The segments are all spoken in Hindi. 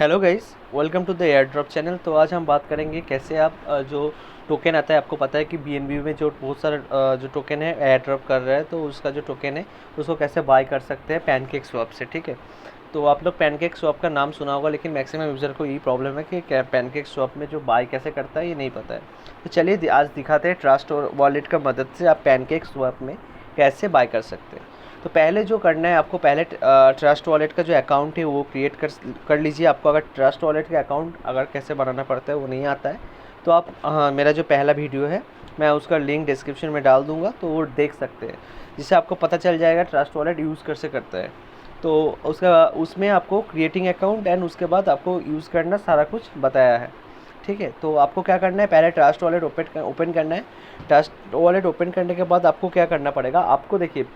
Hello guys, welcome to the air drop channel. तो आज हम बात करेंगे कैसे आप जो टोकन आता है, आपको पता है कि बीएनबी में जो बहुत सारा जो टोकन है एयर ड्रॉप कर रहा है, तो उसका जो टोकन है उसको कैसे बाय कर सकते हैं पैनकेक स्वैप से। ठीक है, तो आप लोग पैनकेक स्वैप का नाम सुना होगा, लेकिन मैक्सिमम यूज़र को यही प्रॉब्लम है कि पैनकेक स्वैप में जो बाय कैसे करता है ये नहीं पता है। तो चलिए आज दिखाते हैं ट्रस्ट और वॉलेट का मदद से आप पैनकेक स्वैप में कैसे बाय कर सकते हैं। तो पहले जो करना है आपको, पहले ट्रस्ट वॉलेट का जो अकाउंट है वो क्रिएट कर लीजिए। आपको अगर ट्रस्ट वॉलेट का अकाउंट अगर कैसे बनाना पड़ता है वो नहीं आता है तो आप मेरा जो पहला वीडियो है मैं उसका लिंक डिस्क्रिप्शन में डाल दूंगा, तो वो देख सकते हैं, जिससे आपको पता चल जाएगा ट्रस्ट वॉलेट यूज़ कैसे करता है। तो उसमें आपको क्रिएटिंग अकाउंट एंड उसके बाद आपको यूज़ करना सारा कुछ बताया है। ठीक है, तो आपको क्या करना है, पहले ट्रस्ट वॉलेट ओपन करना है। ट्रस्ट वॉलेट ओपन करने के बाद आपको क्या करना पड़ेगा, आपको देखिए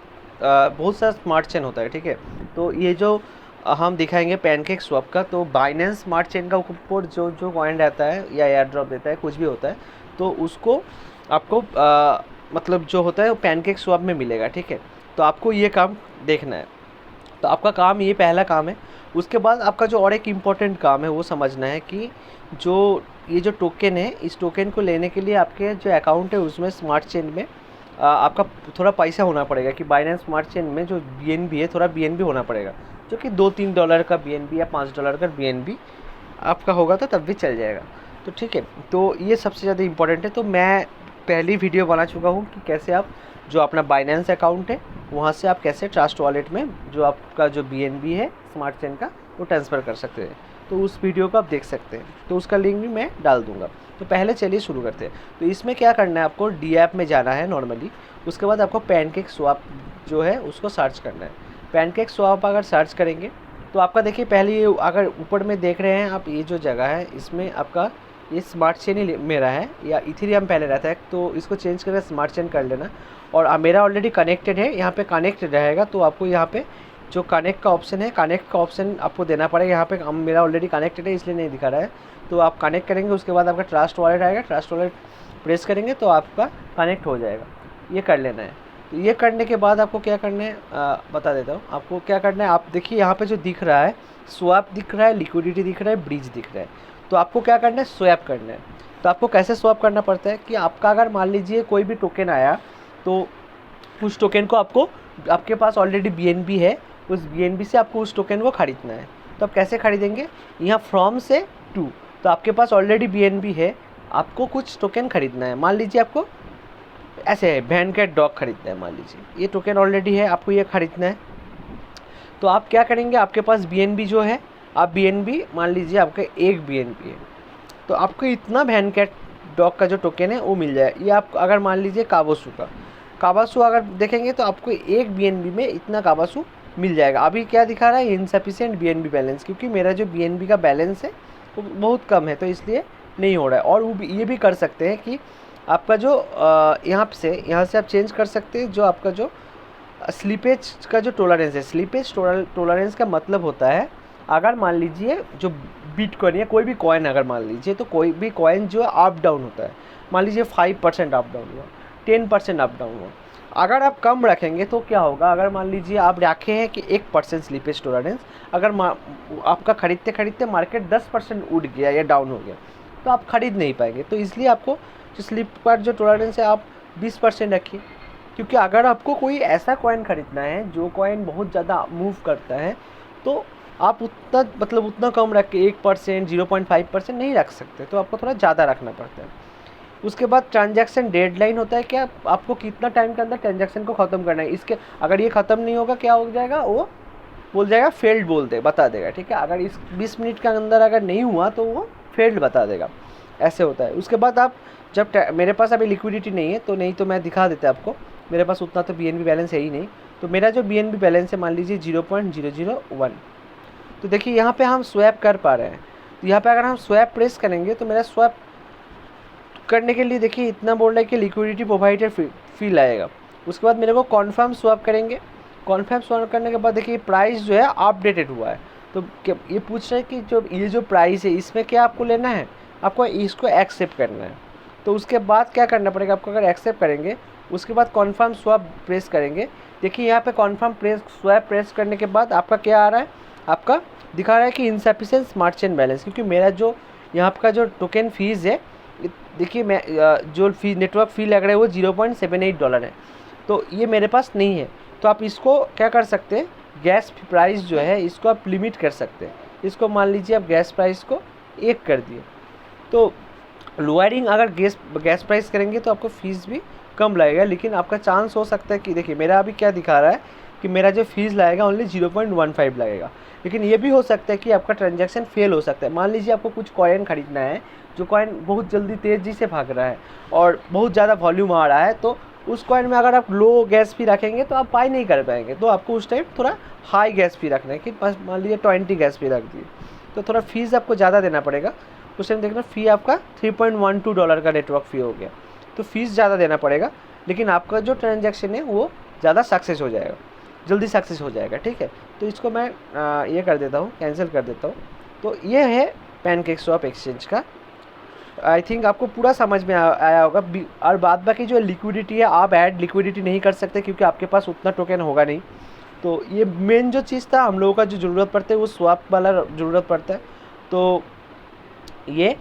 बहुत सारा स्मार्ट चेन होता है। ठीक है, तो ये जो हम दिखाएंगे पैनकेक स्वैप का, तो बाइनेंस स्मार्ट चेन का ऊपर जो जो कॉइन रहता है या एयर ड्रॉप देता है, कुछ भी होता है, तो उसको आपको मतलब जो होता है वो पैनकेक स्वैप में मिलेगा। ठीक है, तो आपको ये काम देखना है। तो आपका काम, ये पहला काम है। उसके बाद आपका जो और एक इम्पॉर्टेंट काम है वो समझना है कि जो ये जो टोकन है, इस टोकन को लेने के लिए आपके जो अकाउंट है उसमें स्मार्ट चेन में आपका थोड़ा पैसा होना पड़ेगा। कि बाइनेंस स्मार्ट चेन में जो बीएनबी है, थोड़ा बीएनबी होना पड़ेगा, जो कि $2-3 का बीएनबी या $5 का बीएनबी आपका होगा तो तब भी चल जाएगा। तो ठीक है, तो ये सबसे ज़्यादा इम्पोर्टेंट है। तो मैं पहली वीडियो बना चुका हूँ कि कैसे आप जो अपना बाइनेंस अकाउंट है वहाँ से आप कैसे ट्रस्ट वॉलेट में जो आपका जो बीएनबी है स्मार्ट चेन का वो ट्रांसफ़र कर सकते हैं। तो उस वीडियो को आप देख सकते हैं, तो उसका लिंक भी मैं डाल दूँगा। तो पहले चलिए शुरू करते हैं। तो इसमें क्या करना है, आपको डी ऐप में जाना है नॉर्मली। उसके बाद आपको पैनकेक स्वैप जो है उसको सर्च करना है। पैनकेक स्वैप अगर सर्च करेंगे तो आपका देखिए, पहले ये अगर ऊपर में देख रहे हैं आप, ये जो जगह है इसमें आपका ये स्मार्ट चेन ही मेरा है, या इथेरियम पहले रहता है, तो इसको चेंज करके स्मार्ट चेन कर लेना। और मेरा ऑलरेडी कनेक्टेड है, यहाँ पे कनेक्ट रहेगा, तो आपको यहाँ पे जो कनेक्ट का ऑप्शन है, कनेक्ट का ऑप्शन आपको देना पड़ेगा। यहाँ पे मेरा ऑलरेडी कनेक्टेड है इसलिए नहीं दिखा रहा है, तो आप कनेक्ट करेंगे। उसके बाद आपका ट्रस्ट वॉलेट आएगा, ट्रस्ट वॉलेट प्रेस करेंगे तो आपका कनेक्ट हो जाएगा। ये कर लेना है। तो ये करने के बाद आपको क्या करना है, बता देता हूँ आपको क्या करना है। आप देखिए यहाँ पे जो दिख रहा है, स्वैप दिख रहा है, लिक्विडिटी दिख रहा है, ब्रिज दिख रहा है। तो आपको क्या करना है, स्वैप करना है। तो आपको कैसे स्वैप करना पड़ता है कि आपका अगर मान लीजिए कोई भी टोकन आया, तो उस टोकन को आपको, आपके पास ऑलरेडी बीएनबी है, उस बीएनबी से आपको उस टोकन को खरीदना है। तो आप कैसे खरीदेंगे, यहाँ फ्रॉम से टू। तो आपके पास ऑलरेडी बीएनबी है, आपको कुछ टोकन खरीदना है। मान लीजिए आपको ऐसे है, वैन कैट डॉग खरीदना है, मान लीजिए ये टोकन ऑलरेडी है, आपको ये खरीदना है। तो आप क्या करेंगे, आपके पास बीएनबी जो है, आप बीएनबी मान लीजिए आपका एक बीएनबी है, तो आपको इतना वैन कैट डॉग का जो टोकन है वो मिल जाए। ये आप अगर मान लीजिए काबासू अगर देखेंगे तो आपको एक बीएनबी में इतना काबासू मिल जाएगा। अभी क्या दिखा रहा है, इनसफिशिएंट बीएनबी बैलेंस, क्योंकि मेरा जो बीएनबी का बैलेंस है वो बहुत कम है, तो इसलिए नहीं हो रहा है। और वो ये भी कर सकते हैं कि आपका जो यहाँ से आप चेंज कर सकते हैं, जो आपका जो स्लीपेज का जो टोलरेंस है। स्लीपेज टोलरेंस का मतलब होता है, अगर मान लीजिए जो बिटकॉइन या कोई भी कॉइन अगर मान लीजिए, तो कोई भी कॉइन जो अप डाउन होता है, मान लीजिए 5% अप डाउन हुआ, 10% अप डाउन हुआ, अगर आप कम रखेंगे तो क्या होगा, अगर मान लीजिए आप रखे हैं कि 1% स्लीपेज टोलरेंस, अगर आपका खरीदते खरीदते मार्केट 10% उड़ गया या डाउन हो गया तो आप खरीद नहीं पाएंगे। तो इसलिए आपको जो स्लिप पर जो टोलरेंस है आप 20% रखिए, क्योंकि अगर आपको कोई ऐसा कॉइन खरीदना है जो कॉइन बहुत ज़्यादा मूव करता है, तो आप उतना कम रख के 1%, 0.5% नहीं रख सकते, तो आपको थोड़ा ज़्यादा रखना पड़ता है। उसके बाद ट्रांजैक्शन डेडलाइन होता है, क्या आपको कितना टाइम के अंदर ट्रांजैक्शन को ख़त्म करना है। इसके अगर ये ख़त्म नहीं होगा क्या हो जाएगा, वो बोल जाएगा फेल्ड, बता देगा। ठीक है, अगर इस 20 मिनट के अंदर अगर नहीं हुआ तो वो फेल्ड बता देगा, ऐसे होता है। उसके बाद आप जब मेरे पास अभी लिक्विडिटी नहीं है, तो नहीं तो मैं दिखा देता आपको, मेरे पास उतना तो बीएनबी बैलेंस है ही नहीं। तो मेरा जो बीएनबी बैलेंस है मान लीजिए 0.001। तो देखिए यहाँ पे हम स्वैप कर पा रहे हैं। तो यहाँ पे अगर हम स्वैप प्रेस करेंगे तो मेरा स्वैप करने के लिए देखिए इतना बोल रहा है कि लिक्विडिटी प्रोवाइडर फील आएगा। उसके बाद मेरे को कॉन्फर्म स्वैप करेंगे। कॉन्फर्म स्वैप करने के बाद देखिए प्राइस जो है अपडेटेड हुआ है। तो क्या ये पूछ रहे हैं कि जो प्राइस है इसमें क्या आपको लेना है, आपको इसको एक्सेप्ट करना है। तो उसके बाद क्या करना पड़ेगा आपको, अगर एक्सेप्ट करेंगे उसके बाद कॉन्फर्म स्वैप प्रेस करेंगे। देखिए यहाँ पे कॉन्फर्म स्वैप प्रेस करने के बाद आपका क्या आ रहा है, आपका दिखा रहा है कि इनसफिशिएंट स्मार्ट चेन बैलेंस, क्योंकि मेरा जो यहाँ का जो टोकन फीस है, देखिए मैं जो फी नेटवर्क फ़ी लग रहा है वो $0.78 है, तो ये मेरे पास नहीं है। तो आप इसको क्या कर सकते हैं, गैस प्राइस जो है इसको आप लिमिट कर सकते हैं। इसको मान लीजिए आप गैस प्राइस को 1 कर दिए, तो लोअरिंग अगर गैस प्राइस करेंगे तो आपको फ़ीस भी कम लगेगा, लेकिन आपका चांस हो सकता है कि देखिए मेरा अभी क्या दिखा रहा है कि मेरा जो फीस लगेगा ओनली 0.15 लगेगा, लेकिन ये भी हो सकता है कि आपका ट्रांजैक्शन फेल हो सकता है। मान लीजिए आपको कुछ कॉइन खरीदना है, जो कॉइन बहुत जल्दी तेज़ी से भाग रहा है और बहुत ज़्यादा वॉल्यूम आ रहा है, तो उस कॉइन में अगर आप लो गैस फी रखेंगे तो आप बाय नहीं कर पाएंगे, तो आपको उस टाइम थोड़ा हाई गैस फी रखना है कि बस मान लीजिए 20 गैस फी रख दिए, तो थोड़ा फीस आपको ज़्यादा देना पड़ेगा। उस टाइम देखना फ़ी आपका $3.12 का नेटवर्क फ़ी हो गया, तो फीस ज़्यादा देना पड़ेगा, लेकिन आपका जो ट्रांजैक्शन है वो ज़्यादा सक्सेस हो जाएगा, जल्दी सक्सेस हो जाएगा। ठीक है, तो इसको मैं ये कर देता हूँ, कैंसिल कर देता हूँ। तो ये है पैनकेकस्वैप एक्सचेंज का। आई थिंक आपको पूरा समझ में आया होगा। और बाद बाकी जो लिक्विडिटी है, आप ऐड लिक्विडिटी नहीं कर सकते क्योंकि आपके पास उतना टोकन होगा नहीं। तो ये मेन जो चीज़ था, हम लोगों का जो ज़रूरत पड़ता है वो स्वैप वाला ज़रूरत पड़ता है। तो ये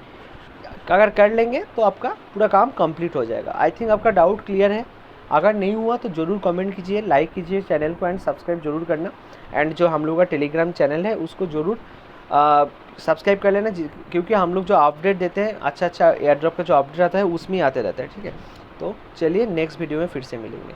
अगर कर लेंगे तो आपका पूरा काम कंप्लीट हो जाएगा। आई थिंक आपका डाउट क्लियर है। अगर नहीं हुआ तो ज़रूर कमेंट कीजिए, लाइक कीजिए चैनल को एंड सब्सक्राइब जरूर करना। एंड जो हम लोग का टेलीग्राम चैनल है उसको ज़रूर सब्सक्राइब कर लेना, क्योंकि हम लोग जो अपडेट देते हैं, अच्छा एयर ड्रॉप का जो अपडेट आता है उसमें आते रहता है। ठीक है, तो चलिए नेक्स्ट वीडियो में फिर से मिलेंगे।